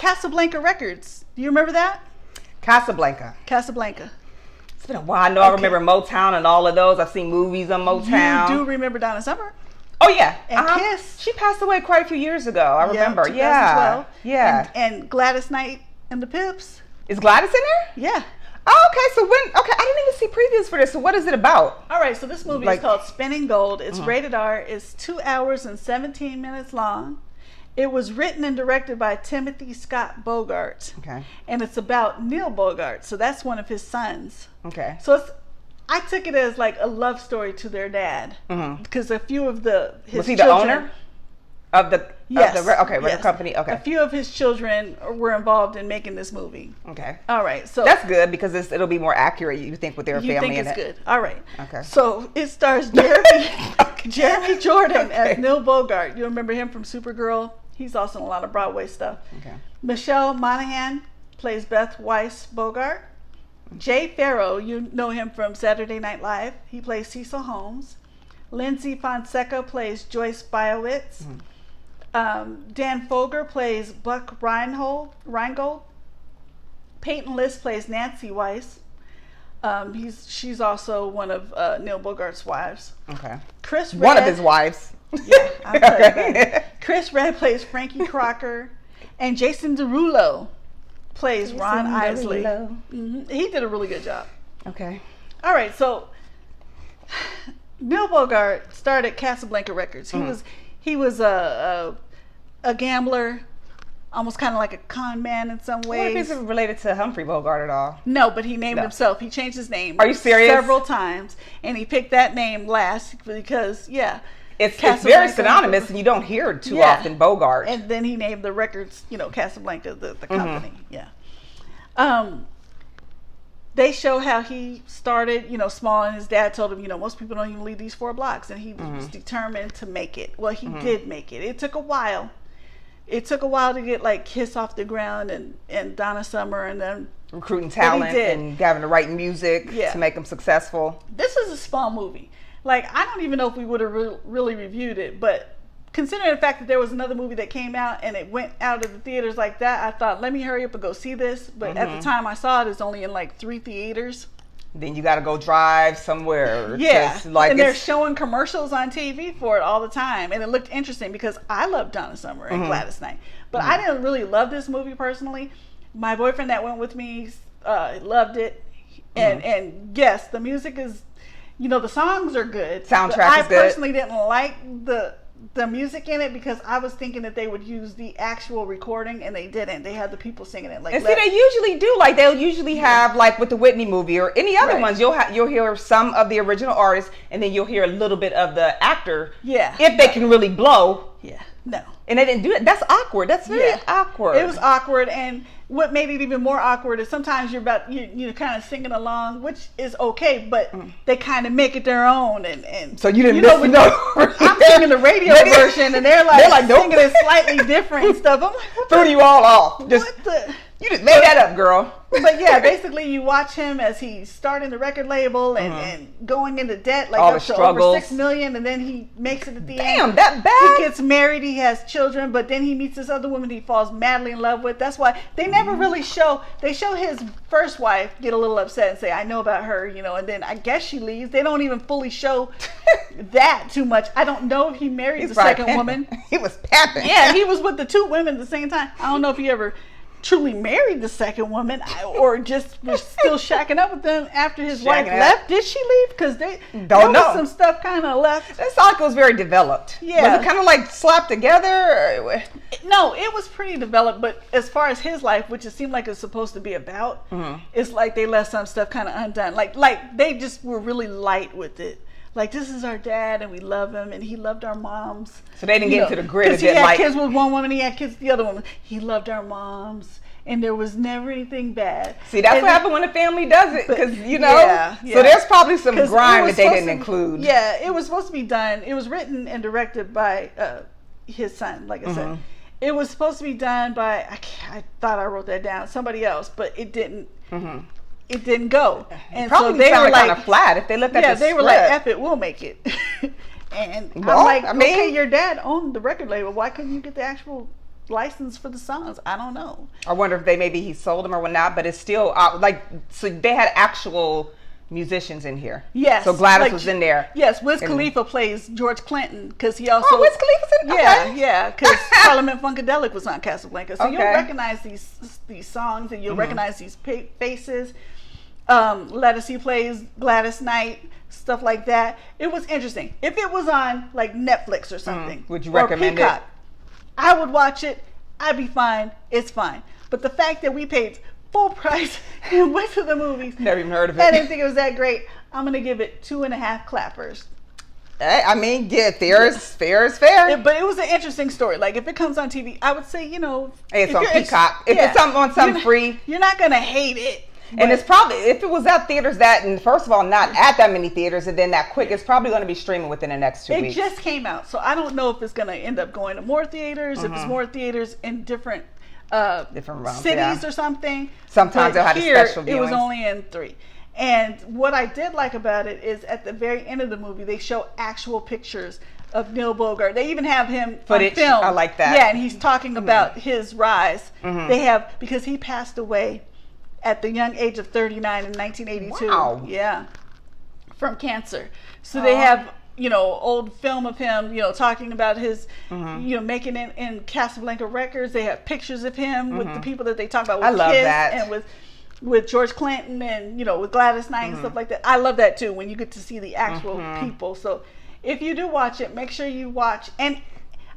Casablanca Records. Do you remember that? Casablanca. It's been a while. I know. I remember Motown and all of those. I've seen movies on Motown. You do remember Donna Summer? Oh yeah. And Kiss. She passed away quite a few years ago. I remember. 2012. Yeah. And Gladys Knight and the Pips. Is Gladys in there? Yeah. Oh, okay. So I didn't even see previews for this. So what is it about? All right. So this movie is called Spinning Gold. It's rated R. It's 2 hours and 17 minutes long. It was written and directed by Timothy Scott Bogart. Okay. And it's about Neil Bogart. So that's one of his sons. Okay. So I took it as like a love story to their dad. Because a few of his was he children, the owner of the record company? Okay. A few of his children were involved in making this movie. Okay. All right. So that's good because it'll be more accurate. You think with their family in it. You think it's good. All right. Okay. So it stars Jeremy Jordan as Neil Bogart. You remember him from Supergirl? He's also in a lot of Broadway stuff. Okay. Michelle Monaghan plays Beth Weiss Bogart. Jay Farrow, you know him from Saturday Night Live. He plays Cecil Holmes. Lindsay Fonseca plays Joyce Biowitz. Dan Foger plays Buck Reingold. Peyton List plays Nancy Weiss. She's also one of Neil Bogart's wives. Okay. Chris Redd, one of his wives. Yeah, I'll tell you that. Chris Redd plays Frankie Crocker, and Jason Derulo plays Ron Isley. He did a really good job. Okay. All right, so Neil Bogart started Casablanca Records. He was a gambler, almost kind of like a con man in some ways. What if it's related to Humphrey Bogart at all? No, but he named himself. He changed his name. Are you serious? Several times, and he picked that name last because it's very synonymous, and you don't hear it too often. Bogart. And then he named the records, Casablanca, the company. Yeah. They show how he started, small, and his dad told him, most people don't even leave these 4 blocks, and he was determined to make it. Well, he did make it. It took a while. It took a while to get like Kiss off the ground and Donna Summer, and then recruiting talent and having the right music to make them successful. This is a small movie. Like, I don't even know if we would have really reviewed it, but considering the fact that there was another movie that came out and it went out of the theaters like that, I thought, let me hurry up and go see this. But at the time I saw it, it's only in like 3 theaters. Then you got to go drive somewhere. Yeah, and they're showing commercials on TV for it all the time. And it looked interesting because I love Donna Summer and Gladys Knight. But I didn't really love this movie personally. My boyfriend that went with me loved it. And yes, the music is... the songs are good. Soundtrack is good. I personally didn't like the music in it because I was thinking that they would use the actual recording, and they didn't. They had the people singing it. Like, and see, they usually do. Like, they'll usually have, like with the Whitney movie or any other ones, you'll hear some of the original artist, and then you'll hear a little bit of the actor. Yeah. If they can really blow. Yeah. No. And they didn't do it. That's awkward. That's very awkward. It was awkward, and what made it even more awkward is sometimes you're kind of singing along, which is okay, but they kind of make it their own, and so you didn't know. I'm singing the radio version, and they're like nope. Singing it slightly different and stuff. I'm like, threw you all off. You just made that up, girl. But yeah, basically you watch him as he's starting the record label and going into debt, like all up to over $6 million, and then he makes it at the end. Damn, that bad. He gets married, he has children, but then he meets this other woman he falls madly in love with. That's why they never really show. They show his first wife get a little upset and say, "I know about her," and then I guess she leaves. They don't even fully show that too much. I don't know if he married the second woman. He was papping. Yeah, he was with the 2 women at the same time. I don't know if he ever truly married the second woman or just was still shacking up with them after his wife left. Did she leave? Because there was some stuff kind of left. That cycle was very developed. Yeah. Was it kind of like slapped together? No, it was pretty developed, but as far as his life, which it seemed like it's supposed to be about, it's like they left some stuff kind of undone. Like they just were really light with it. Like, this is our dad, and we love him, and he loved our moms. So they didn't get into the grid. Because he had kids with one woman, he had kids with the other woman. He loved our moms, and there was never anything bad. See, that's what happened when a family does it, because, Yeah. So there's probably some grime that they didn't include. Yeah, it was supposed to be done. It was written and directed by his son, like I said. It was supposed to be done by, I thought I wrote that down, somebody else, but it didn't. It didn't go, and probably so they were like kind of flat if they looked at the they were like, "F it, we'll make it." And I'm like, okay, your dad owned the record label. Why couldn't you get the actual license for the songs. I don't know. I wonder if he sold them or whatnot, but it's still so they had actual musicians in here. Yes. So Gladys was in there. Yes, Wiz Khalifa plays George Clinton because he also. Oh, Wiz Khalifa's in there? Yeah, Okay. yeah, because Parliament Funkadelic was on Casablanca. So Okay. you'll recognize these songs and you'll recognize these faces. Lettucey plays Gladys Knight, stuff like that. It was interesting. If it was on like Netflix or something, would you or recommend Peacock, it? I would watch it. I'd be fine. It's fine. But the fact that we paid full price and went to the movies, Never even heard of it. I didn't think it was that great. I'm gonna give it 2.5 clappers. I mean, yeah, fair is fair. But it was an interesting story. Like if it comes on TV, I would say, Hey, it's if on you're Peacock. If it's on some free, you're not gonna hate it. and it's probably, if it was at theaters and first of all not at that many theaters and then that quick, it's probably going to be streaming within the next 2 weeks. It just came out, so I don't know if it's gonna end up going to more theaters. If it's more theaters in different realms, cities or something. Sometimes But they'll have a here, special it was viewings. only in 3. And what I did like about it is at the very end of the movie, they show actual pictures of Neil Bogart. They even have him Footage. on film. I like that. Yeah, and he's talking about his rise. They have, because he passed away at the young age of 39 in 1982. Wow. Yeah, from cancer. So they have, old film of him, talking about his, making it in Casablanca Records. They have pictures of him with the people that they talk about with I love Kiss that. and with George Clinton and, with Gladys Knight and stuff like that. I love that too, when you get to see the actual people. So if you do watch it, make sure you watch. And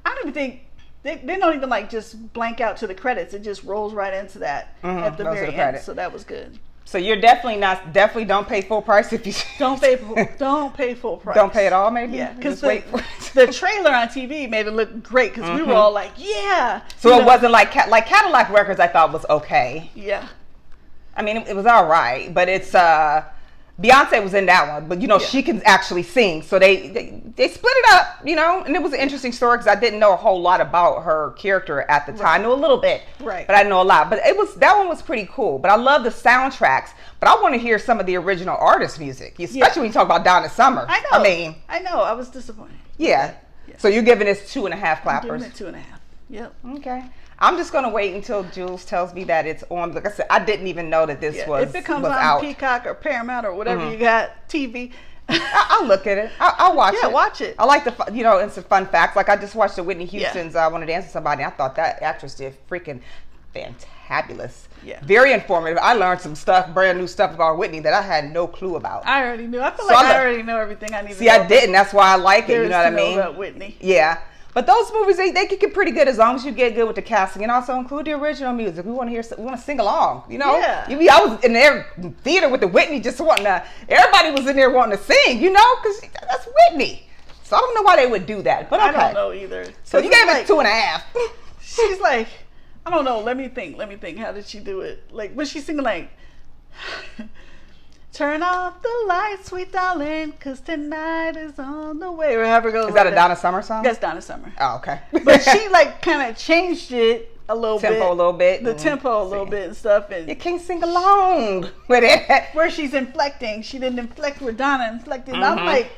I don't even think, they don't even just blank out to the credits. It just rolls right into that at the very end. credits. So that was good. So you're definitely don't pay full price if you Don't pay full price. Don't pay it all, maybe. Yeah, because wait for the trailer on TV made it look great because we were all like, yeah. So it wasn't like Cadillac Records. I thought was okay. Yeah. I mean, it was all right, but it's Beyonce was in that one, but she can actually sing, so they split it up, and it was an interesting story because I didn't know a whole lot about her character at the time. I knew a little bit, right? But I didn't know a lot. But that one was pretty cool. But I love the soundtracks. But I want to hear some of the original artist music, especially when you talk about Donna Summer. I know. I know. I was disappointed. Yeah. So you're giving this 2.5 clappers. I'm giving it 2.5. Yep. Okay. I'm just gonna wait until Jules tells me that it's on. Like I said, I didn't even know that this was. If it comes was on out. Peacock or Paramount or whatever you got, TV. I'll look at it. I'll watch it. Yeah, watch it. I like and some fun facts. Like I just watched the Whitney Houston's I Want to Dance with Somebody. I thought that actress did freaking fantabulous. Yeah. Very informative. I learned some stuff, brand new stuff about Whitney that I had no clue about. I already knew. I feel like I already know everything I need to know. See, I didn't. That's why I like it. You know what I mean? About Whitney. Yeah. But those movies, they can get pretty good as long as you get good with the casting and also include the original music. We want to sing along, Yeah. I was in their theater with the Whitney just wanting to, everybody was in there wanting to sing, because that's Whitney. So I don't know why they would do that, but okay. I don't know either. So you gave it 2.5. She's like, I don't know, let me think. How did she do it? Like, was she singing like, turn off the lights, sweet darling, because tonight is on the way. Or however it goes. Is that a Donna Summer song? That's Donna Summer. Oh, okay. But she kind of changed it a little bit. Tempo a little bit. The tempo a little bit and stuff. And you can't sing along with it. Where she's inflecting. She didn't inflect where Donna inflected. And I'm like,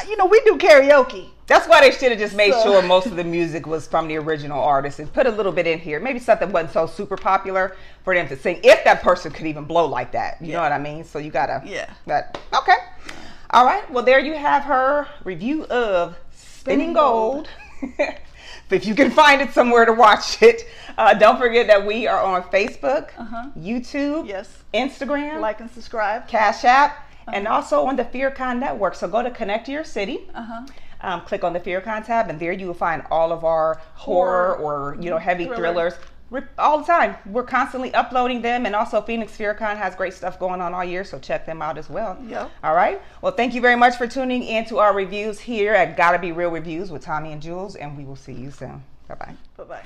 we do karaoke. That's why they should have just made sure most of the music was from the original artist and put a little bit in here. Maybe something wasn't so super popular for them to sing. If that person could even blow like that. You know what I mean? So you gotta. Yeah. Okay. All right. Well, there you have her review of Spinning Gold. If you can find it somewhere to watch it. Don't forget that we are on Facebook, YouTube, Instagram. Like and subscribe. Cash App. And also on the FearCon network. So go to Connect to Your City. Click on the FearCon tab, and there you will find all of our horror or heavy thrillers all the time. We're constantly uploading them, and also Phoenix FearCon has great stuff going on all year, so check them out as well. Yep. All right. Well, thank you very much for tuning in to our reviews here at GottaBeReel Reviews with Thommi and Jules, and we will see you soon. Bye bye. Bye bye.